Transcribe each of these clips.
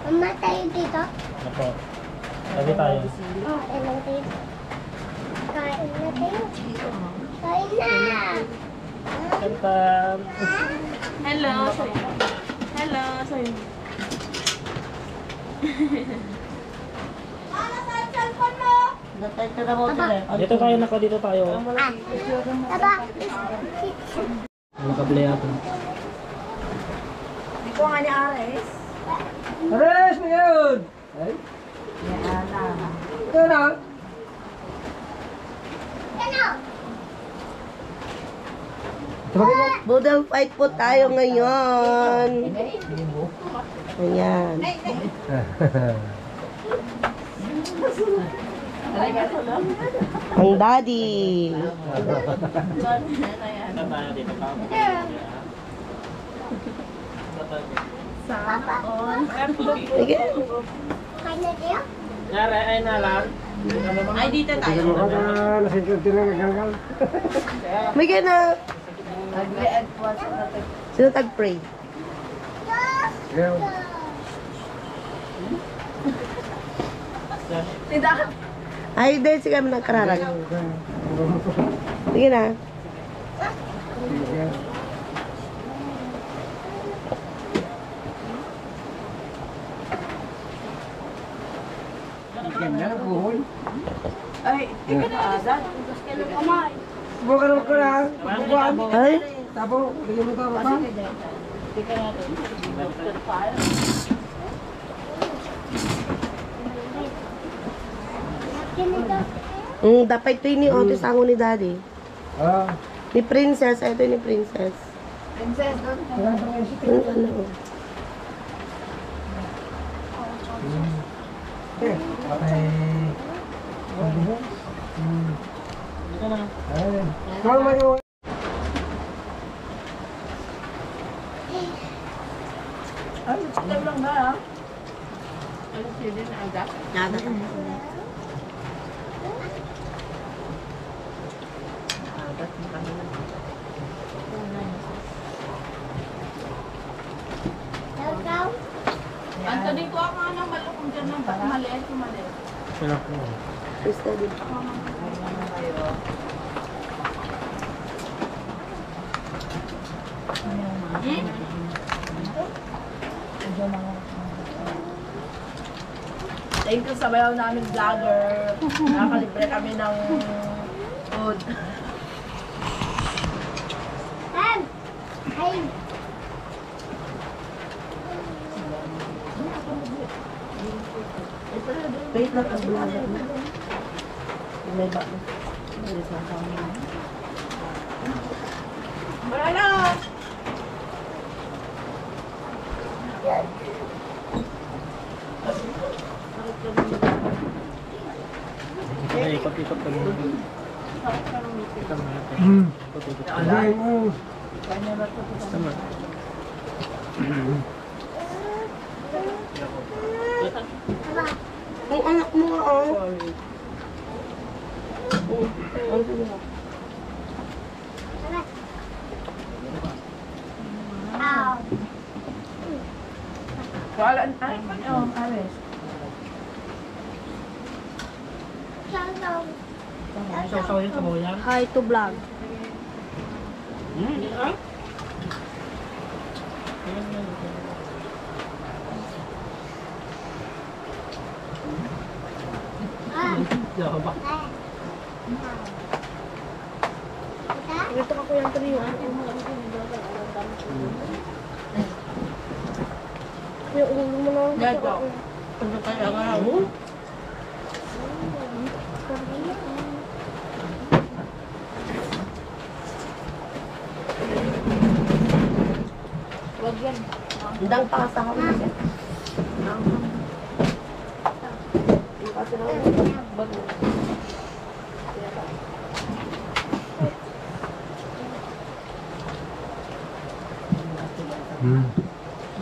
Mama, tayo dito? Apo. Sabi tayo. Oo, ilang tayo. Kain na tayo. Kain na! Kantan. Hello. Hello. Sa'yo. Dito tayo nako, dito tayo. Taba! Nakaplay ako. Dito nga ni Ares. Ares, na yun! Ay? Ito na. Budol fight po tayo ngayon. Ayan. Ang daddy. Saan tayo dito pa? Sige. Kain na tayo? Nare, ay nalang. Ay, dito tayo. Nasintunti na gagal. May na. Sino tag-pray? Ay, dahil sige kami nagkararag. Sige na. Ganda, buhol. Ay, tika na agad. Bukan ako na. Bukan. Ay, Tapo, bigyan mo ito pa. dapat ito ni Otis ang ni daddy. Ah. Ni Princess, ito ni Princess. Princess, doon. Ano? Okay. Dito na. Ay. Kalau mau yung Ay, chicken lang ba, ha? Ano siya din agad? Nada. Agad mo kami na. Anthony, kuha ka nga ng malukong dyan ng maliit, maliit. Sino ko? Krista din. Thank you sa bayaw namin vlogger. Nakakalibre kami ng food. Ham! Ay! Wait lang ang vlogger na. May ba? Wala na! Ay, ikot-ikot ka muna. Ikot mo natin. Ikot-ikot ka. Ay, Tama. Ang anak mo nga, oh. Ang sige nga. Ow! Wala na. Ay, Ares. Shalom! Sausaw yung sabaw yan. Hi to vlog. Diba? Ito ka kuya Anthony. Yung ulo mo na. Dito. Ano kaya nga? Wag yan. Hindang pasa ka mo. Kasi na bago.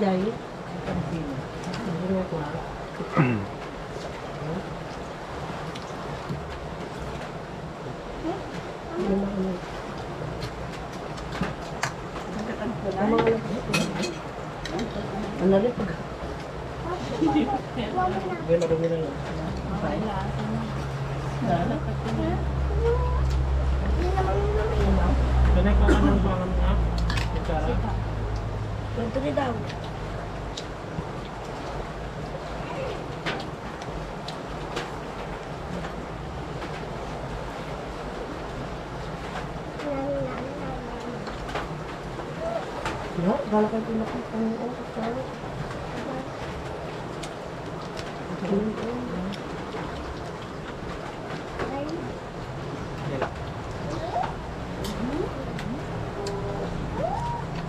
Jai. Ano rin pag Hindi, marumi na yun. Kanay ko ka ng pangalan niya. Kutsara. Ganito ni daw. Ya, gala kayo pinakita ng oras ka.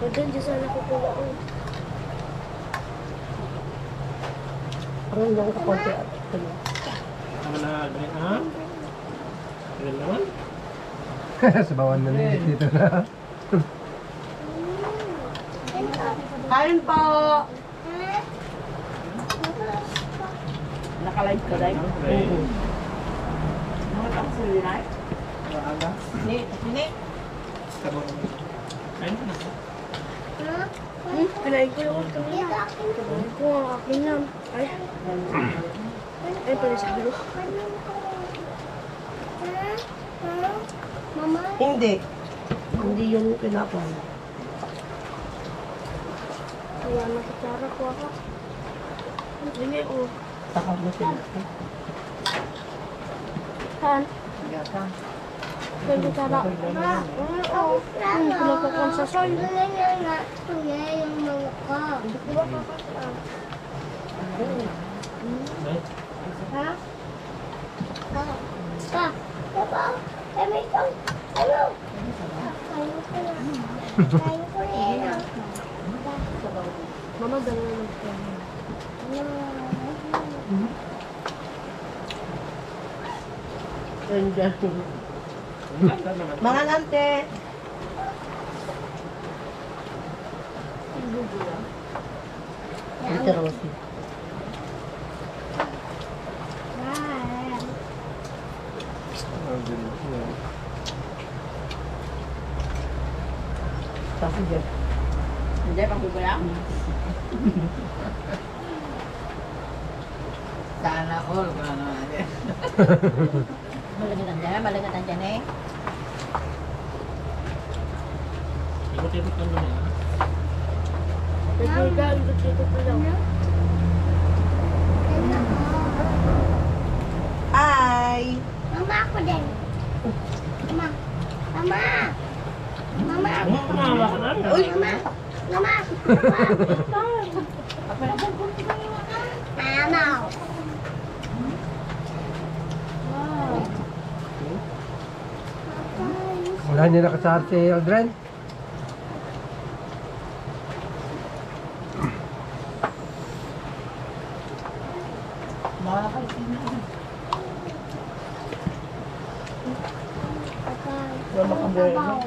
Doon dyan sana kukuha ko. Parang lang ka konti at ito. Ang na green, ha? Green naman? Sabawan na lang dito na. Kain po! Naka-live ka, Day? Okay. Nakatapos na live? Maaga. Sini? Sabaw naman. Ayun na. Kanain ko yung kanain ko ang akin yan. Ay. Ay, pala sa bilo. Mama, Hindi. Hindi yung pinapon. Kaya nakitara ko ako. Hindi ko. Saka mo sila. Saan? Gata. Nakitara. Oo. Pinapakon sa soy. kuya yung mga ko. Di ba kakasaan? Ay, Ha? Pa, diba? Kami itong, ano? Kayo ko na. Kayo ko na. Mama, dalawa lang ko. gata naman. Mga nante. Ito Rosie. Tapos dyan. Hindi, pagkukulang. Sana all, kung ano natin. Malagat ang dyan eh. Ikot-ikot lang naman, ha? Naghiga, dito ko lang. Hi! Mama ako din. Mama. Mama. Mama. Kumawa ka na. Uy. Mama. Mama. Mama. Wala niya nakasahar si Aldrin. Sabaw.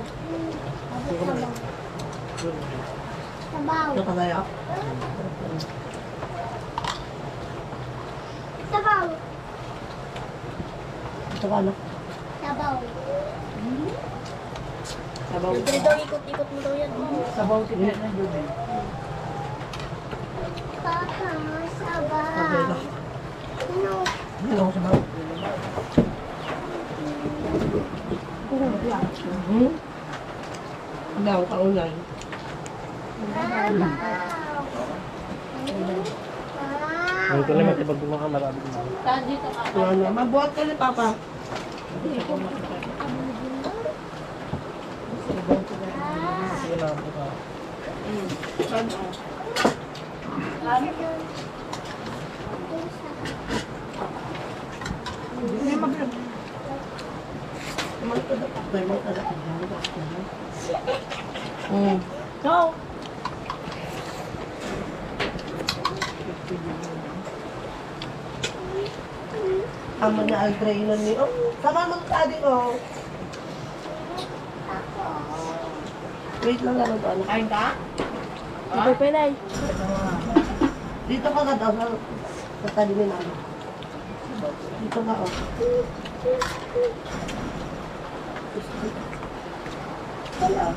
Sabaw. Ito ka kaya? Sabaw. Ito ka ano? Sabaw. Sabaw. Dito daw, ikot-ikot mo daw yan. Sabaw tignan na yun eh. Papa, Okay sabaw. na. Ano? Hindi ako sabaw. Hindi ako kaunay. Sabaw. Ang ko naman, tipag mga marami na. Ano, mabuhat ka ni Papa. Sige na po ka. No. Amo na Aldrin na ni. Oh, sama mo ka din oh. Wait lang lang ano. Kain ka? Dito pa na. Dito ka ka daw sa talimin namin. Dito ka oh. Hello.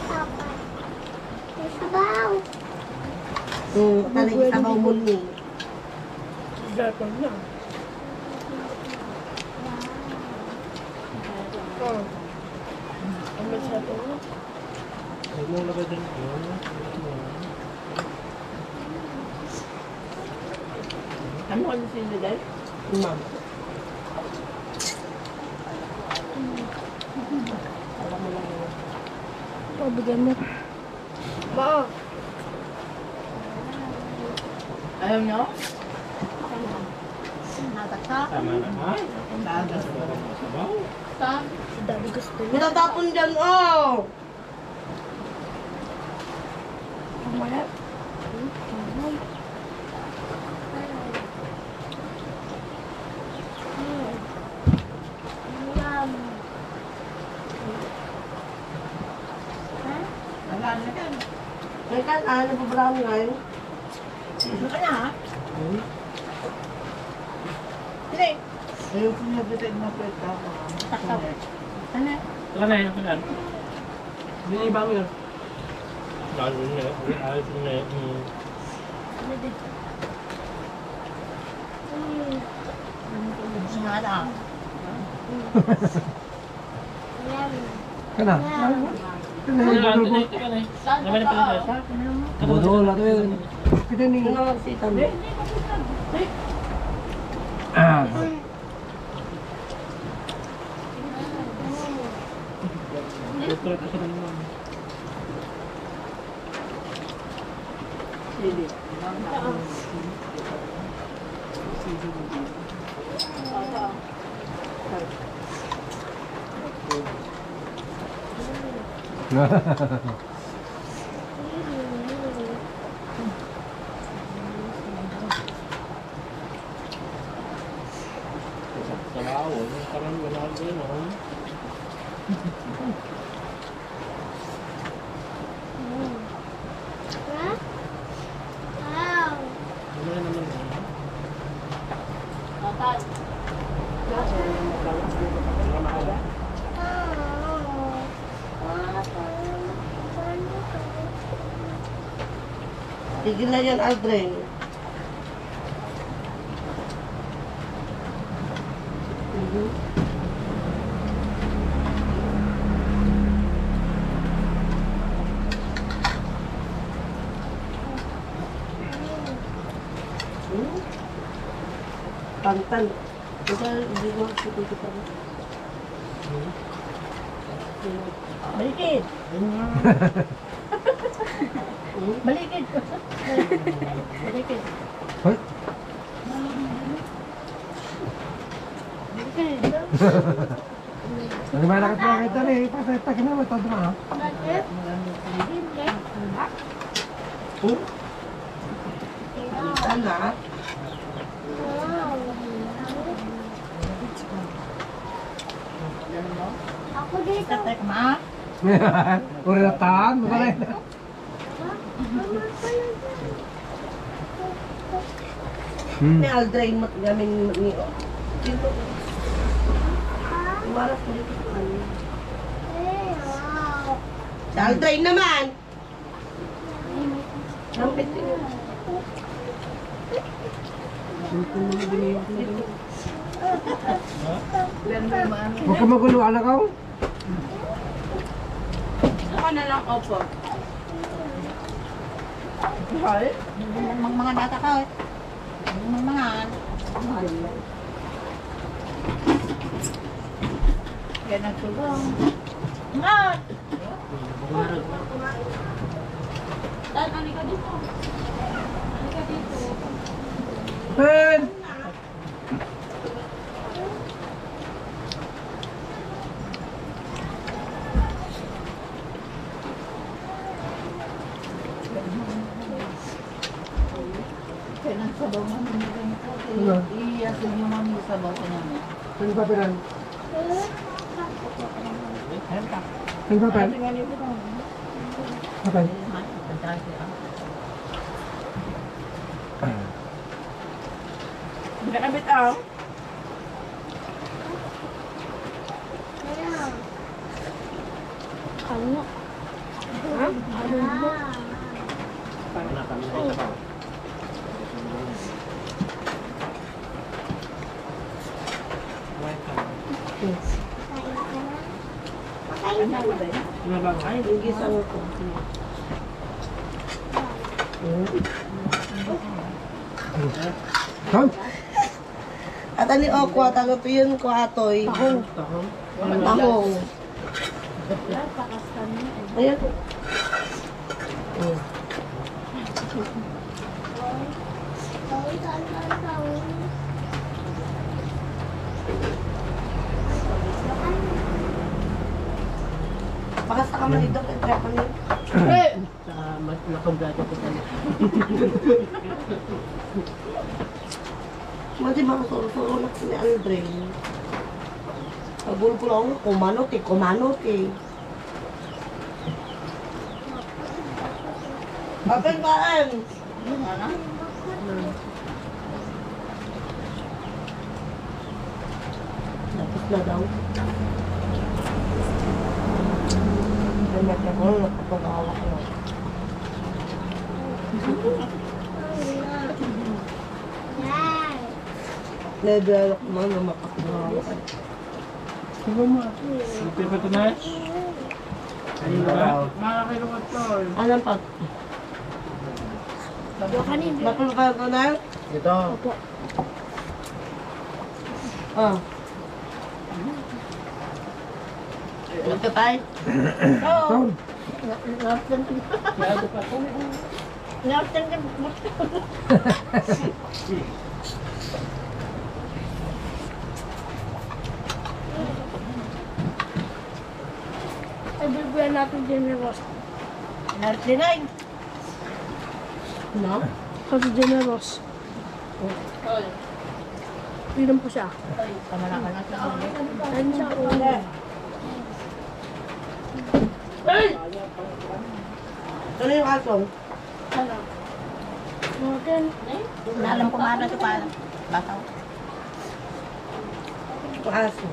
Papa. Sabaw. Talig sabaw mo ni. Gapon na. Oh. Ang masyado na. Huwag mo lagay din yun. Ano ka sila dahil? Ma'am. Pabigyan mo. Ma. Ayaw nyo? Nakata? Tama na ha? Dagas. Sabaw. Saan? Si Daddy gusto niya. Matatapon dyan, oh! Mamaya. Wala na yan. May kan, napabrami ngayon. Ano ka na ha? Sige. Ayaw ko niya bitin na pwede ako. Taktaw. Ano? Saka na yun. Hindi na iba mo yun. Lalo na yun. Ayos na yun. Gusto nga na. Kana. Kana yung budol ko. Saan Naman na pala tayo. ka? Budol, ato yun. Kita ni. Ano nga si Tami? Ah. Ito kasi naman. Sili. Sabaw. Parang wala din. Ano naman. Total. Tigil na yan, Aldrin. Pantan. Ito, hindi ko kita. Balikid. Balikid. Balikid. Hoy. Bagaimana ka kita ni? Pasal tak kena betul tu mah. Sana. Ako dito. Tek ma. Uratang, boleh. Ni Aldrin mat gamin ni dito. Maras ko dito. Si Aldrin naman. Sampit din. Huwag ka magulo, anak ko. Ako na lang, opo. Mahal? Mga data ka eh. Mga. Kaya nagtulong. Mahal! Dan, halika dito. Halika dito. Ben! Kaya nagsabaw namin yung ganito. Ano? Iyasin yung mami sa sabaw sa namin. Saan pa piran? Ayun ka. Saan pa piran? Okay. Nakabit ako. Kanya. Anak Kami na isa pa. Kain ka na. Ano ba? Ay, Yung gisang ko. Kaon. At ani okwa, tago to yun ko atoy. tahong. Tahong. Ayan. Pakasta ka man dito, kaya pa niyo. Saka nakablato ko tayo. Mati ba suro na si Andre? Agul ko lang, kumanot eh. Akin kaan! Dapat na daw. Ay, ko, nakapag-awak na. Yan. Nagalak mo na makapag-awak. Sige mo. Ito pa ito na. Ayun ba? Makakilungat to. Anong pag? Bakit ka ito na? Ito. Ah. Ito tayo? Kaon. Ay, bibigyan natin generous. Nartinay. No? Kasi generous. Pinom po siya. Ayun siya. Ano yung asong? Morgan. Alam ko mana ito pa. Bakaw. Yung aso.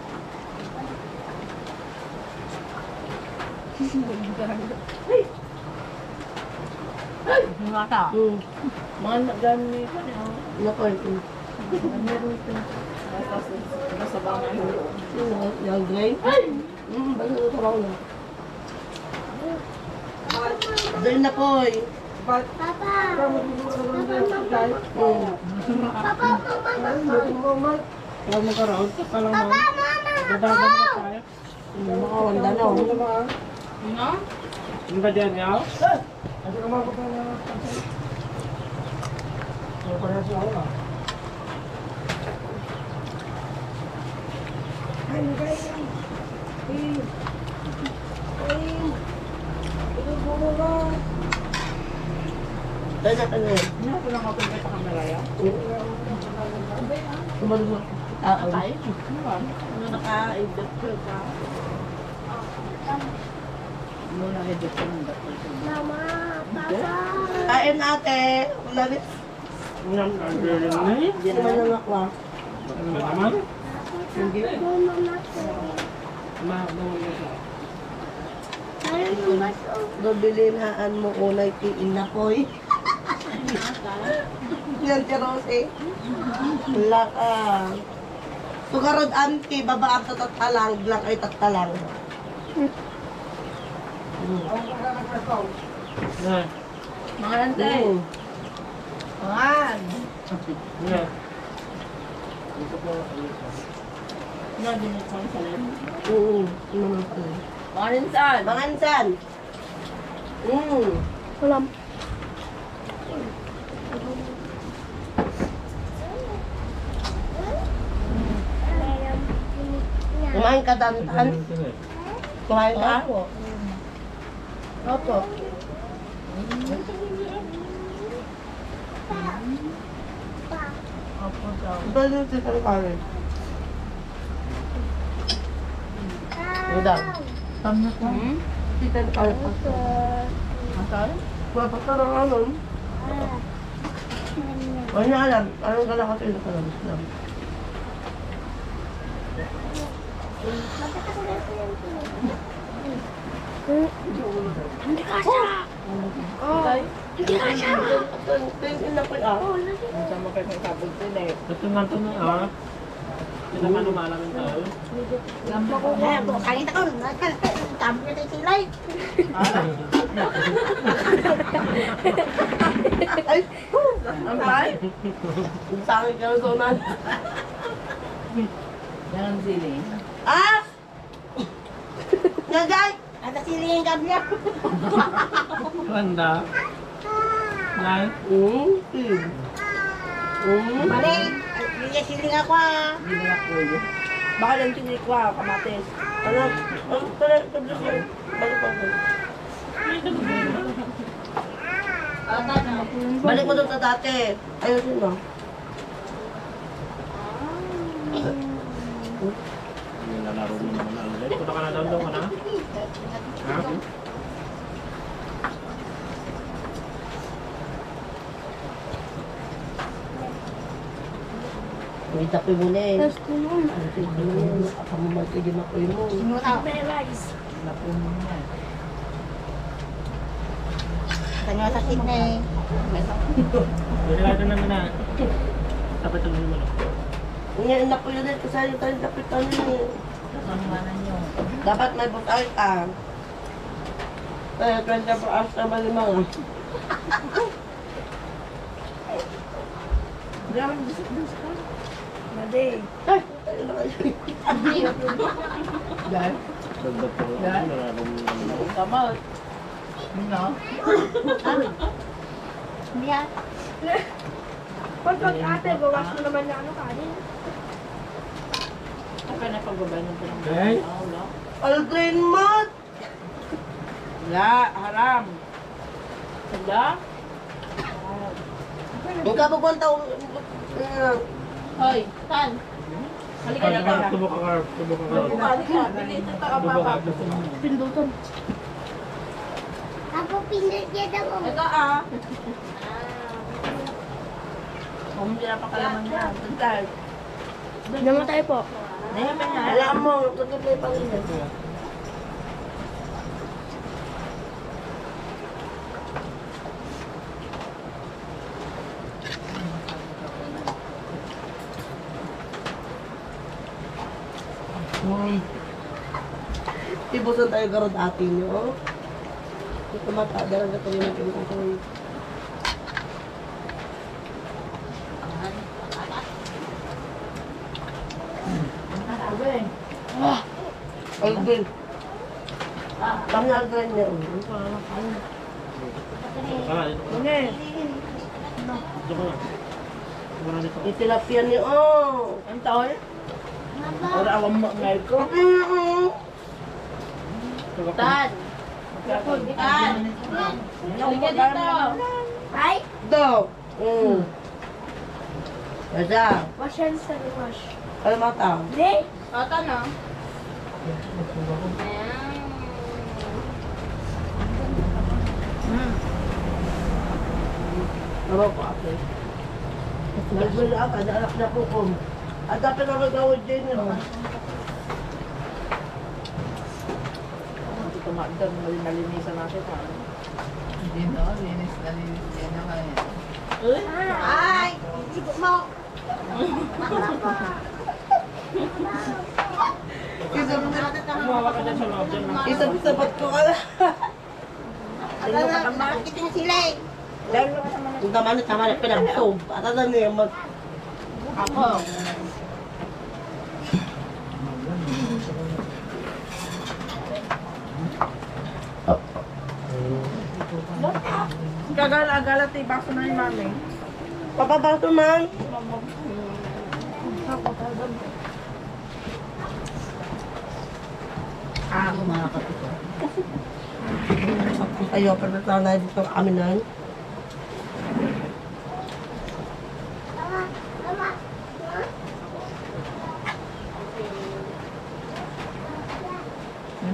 Mata. Mga nagami ko niya. Nako ito. Nasa bangay. Yung gray? Basta ito trabaho na. Dali na po eh. Papa. Papa, mama. Huwag mo karoon. Kalang mo. Papa, mama. Dadagan na tayo. Makawanda na. No? Yung ba dyan yaw? Kasi kumako pa na. Ano pa na siya ako ah. Dali na ka na yun. Hindi ko lang ako sa kamera yan. Tumalong mo. Ah, oh. Tayo. Ano naka-edit ka? Ano na-edit ka ng doctor? Mama, papa. Kain ate. Ulamit. Ang galing na eh. Hindi naman lang ako ah. Ano ba naman? Hindi. Mama ko. Bawal na siya. Ayun, maso. Gabilinhaan mo unay tiin na po eh. Yan si Rose. Wala ka. Sugarod anti, babaang tatatalang, lang ay tatalang. Na. Mga nantay. Mga. Na. Ano din ito sa lem? Oo, naman pala. Mga ninsan. Mga insan. Walang. Kumain ka dantan. Kumain ka? Opo. Opo daw. Iba din si Tangkari. Udang. Tama ko. Si Tangkari pa. Masal? Mapagkarang anon. Wala niya alam. Anong gala ko sa'yo ka lang. Hindi ka siya. Okay. Hindi ka siya. Tingin na po ah. Ang sama kayo ng kabog din eh. Ito nga ito na ah. Ito naman lumalamin tayo. Kanina ko, tama ka tayo silay. Ay! Ang bay! Ang sakit ka na sonan. Yan ang sili. Ah! Nagay! Ata siling ka niya. Ganda. Nay. Mali, hindi siling ako ah. Hindi na ako yun. Baka lang tinik ko kamatis. Ano? Ang pala, tablas yun. Balik mo doon. Balik mo doon sa dati. Ayusin mo. Nilalaro mo naman na ulit. Punta ka na doon ka na. Ha? May tapi mo na eh. Tapos kulong. Nakakamamagay din ako yun mo. Sinuta. Realize. Napuno niya. Tanyo sa Sydney. Nilalaro naman na. Dapat ito naman. Ngayon na po yun eh. Kasi yung tayo dapat ano eh. Kasamanan niyo. Dapat may butay ka. Eh, 24 hours na malimang. Grabe, bisik-bisik ka. Madi. Ay! Ayun na kayo. Dahil? Dagdag ko. Yan. Nilalaro mo naman. Kamot. Ano? Hindi ah. Pag ate, bawas mo naman na ano kanin. Ako na pagbabay ng pinang. Okay. Wala. Aldrin Mott! Wala, haram. Wala? Ang kapupunta ko. Hoy, Tan. Halika na ka. Tubok ka, Carl. Tubok ka, Carl. Halika, bilis na ka Tubok ka, papa. Carl. Pindutan. Ako pinagyan ako. Ito Kung hindi na pakalaman niya. Tantal. Namatay po. Nahiman niya. Alam mo, tutuloy pa rin. Tibusan tayo karod atin nyo. Ito mata, darang ka tayo nagkakong. Aldrin. Kami Aldrin niya. Ah, dito ka na. Dito ka na. Dito ka na dito. Itilapia niyo. Oh. Ang taon? Ora awam mo ngayon ko. Tubok ka. Tan. Tan. Halika dito. Ay, Do. Kaza. Wash hands na wash. Ano mata? Hindi. Tan na. Ano ko ate? Nagbala ako, ada anak na po ko. At dapat na magawad din yun. Hindi tumadang nalinisan natin pa. Hindi no, linis na linis yan na kaya. ay, sigo mo. Kumawa ka dyan sa loob dyan. Isab-sabat ko ka lang. Bakit yung sila eh? Ang tama na pinag-sob. At ano niya mag... Ako. Gagala-gala tayo baso na yung mami. Papabato man. Ako mga kapito. Ayaw, pero na dito kami na.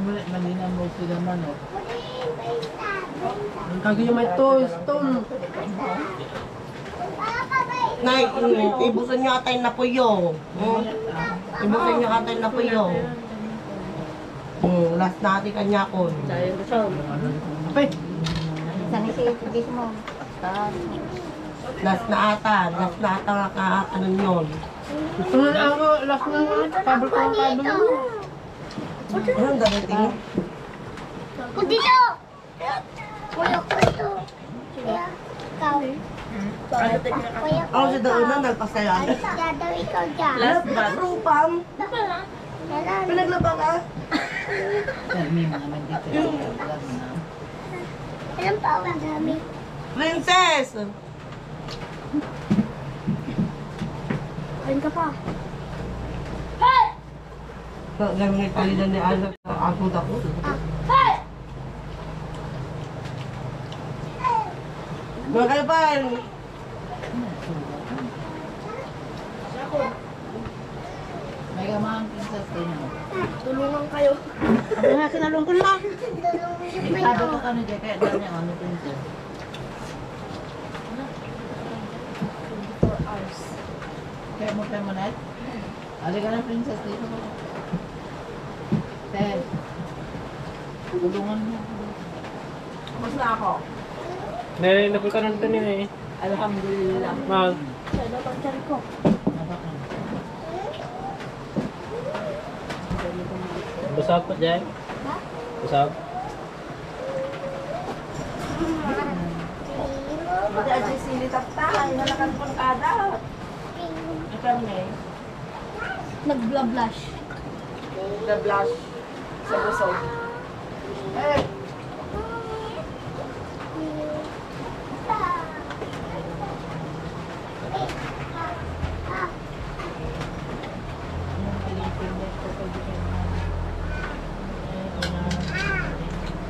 Malina mo sila manok. Ang kagaya may toast, Tom. Nay, ibusan niyo atay na puyo. Ibusan niyo atay na puyo. Last natin kanya ko. Dahil gusto. Apay. Saan si mo? Last na ata nga ano yun. Ako, last na kabel ko ang kabel mo. Anong darating? Ko dito! Kuya ko ito. Kuya, ikaw. Kuya ko Ako si ikaw. Dauna, nagpasayan. Alis ka daw ikaw dyan. Last bat. Rupam, Dalan. pinaglaba ka? Dami mga mandito. Alam mo na. Alam pa ako dami. Princess! Kain ka pa. Ganun nga palitan ni Ala sa agod ako. Mga kalpan! May kamahang princess din mo. Tulungan kayo. Sabi nga, sinalong ko lang. Tulungan Sabi kayo. ko ka na dyan, kaya dami ang ano princess. 4 hours. Kaya mo net? Halika na princess dito ko. Ted. Tulungan mo. Tapos na ako. Napunta na ito niya eh. Alhamdulillah. Mahal. Sa ilo pang tiyan ko. Nabakan. Busog pa dyan. Busog. Buti aja sili tayo. Nalakan pang kada. Ikaw na eh. Nag-blush. The blush. Sa busog. Eh.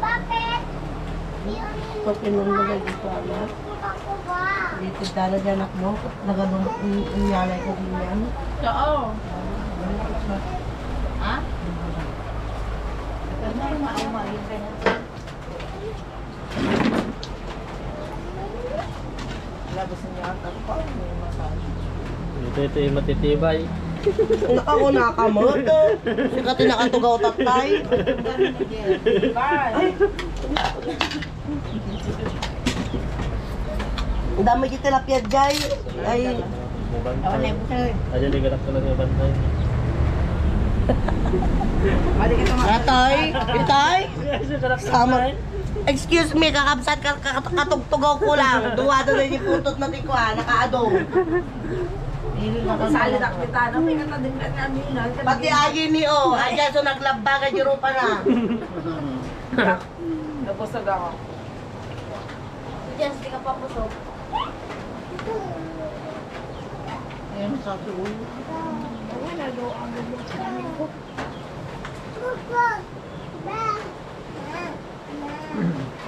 Bakit? Pag pinunulay dito, anak. Ako ba? Dito dala dyan anak mo. Nagadulok yung yalay ko din yan. Oo. Ha? Ito na yung maayo-maayo ka na. Labas niya at ako. Ito yung matitibay. Ako nakamot. Sikat nakatugaw tatay. Bye. Ang dami yung tilapia dyan. Ay, Mabantay. Aja di ganap ko lang yung bantay. Balik ka naman. Atay, itay. Sama. Excuse me, kakabsat katugtugaw ko lang. Duwado na yung putot na tiko ha, nakaadong. Salit ako kita. May kata din ka namin. Pati agi ni O, aja so naglaba ka juro pa na. Napusag ako. Diyan, di ka pa pusok. Ayun sa tuloy. Oo, nagawa ang gabi ko.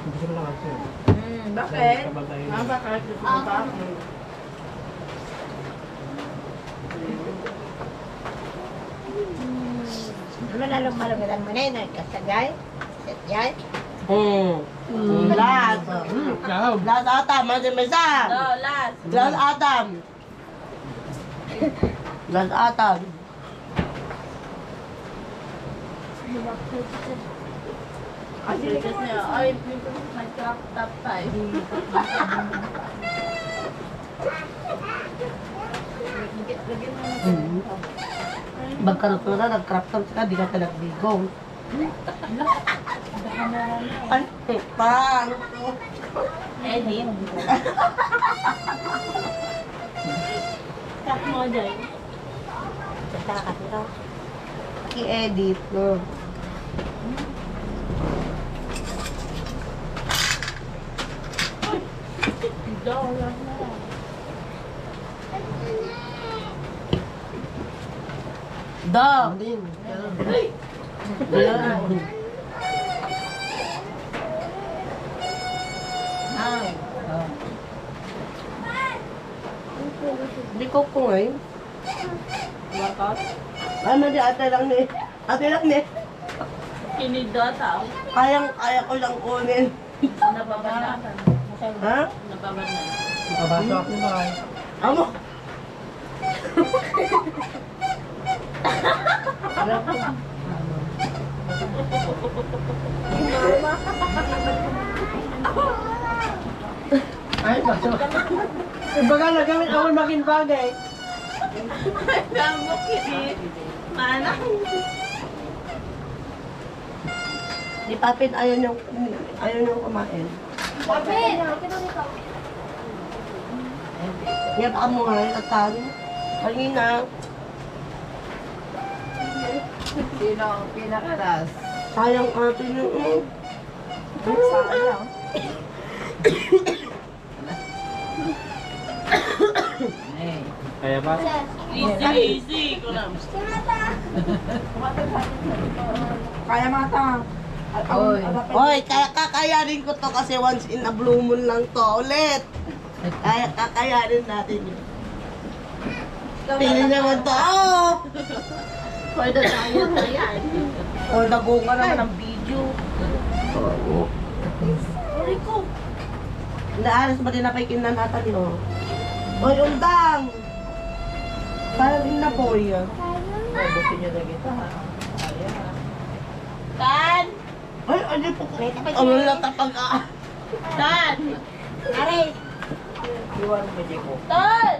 Hindi ko lang kasi. Bakit? Kabantay. Bakit? Gusto pa ako. Manalong malagatan mo na yun. Nagkasagay. Setjay. Last. Last atam, masih mesa. No, last. Last atam. Last atam. Kasi niya, ay, may crop top tayo. Magkaroon na, nag-crop top ka, di ka talagbigo. Ay, pang. Eh, di. Tap mo dyan. Tatakas ito. I-edit, no? Dog. Ay. Di ko ko ngayon. Workout? Ano di ate lang ni. Ate lang ni. Kinido tao. Kaya ko lang kunin. Nababad na. Ha? Nababad na. Nakabasa ako na ay. Amo. Ay, baso. Ibaga na gamit ako makin bagay. Gamok yun. Mana? Di Papin, ayaw niyong kumain. Papin! Kita dito. Ngayon pa mo nga, tatan. Kanina, Sino ang pinakalas? sayang atin yung... Sayang. Eh, Kaya ba? Easy ko lang. Si Mata. Kaya mata. Oy. Hoy, kakayanin ko to kasi once in a blue moon lang to. Ulit! Kakayanin natin yun. Tingnan naman to. Oh! For the diet na yan. For the go ka naman ng video. Sorry ko. Naalas ba din na paikinan natin yun? Hoy, undang! Parang din na boy. gusto niyo na kita ha. Ayan. Tan! Ay, ano po? Ano lang tapag ka? Tan! Aray! Iwan mo dyan ko. Tan!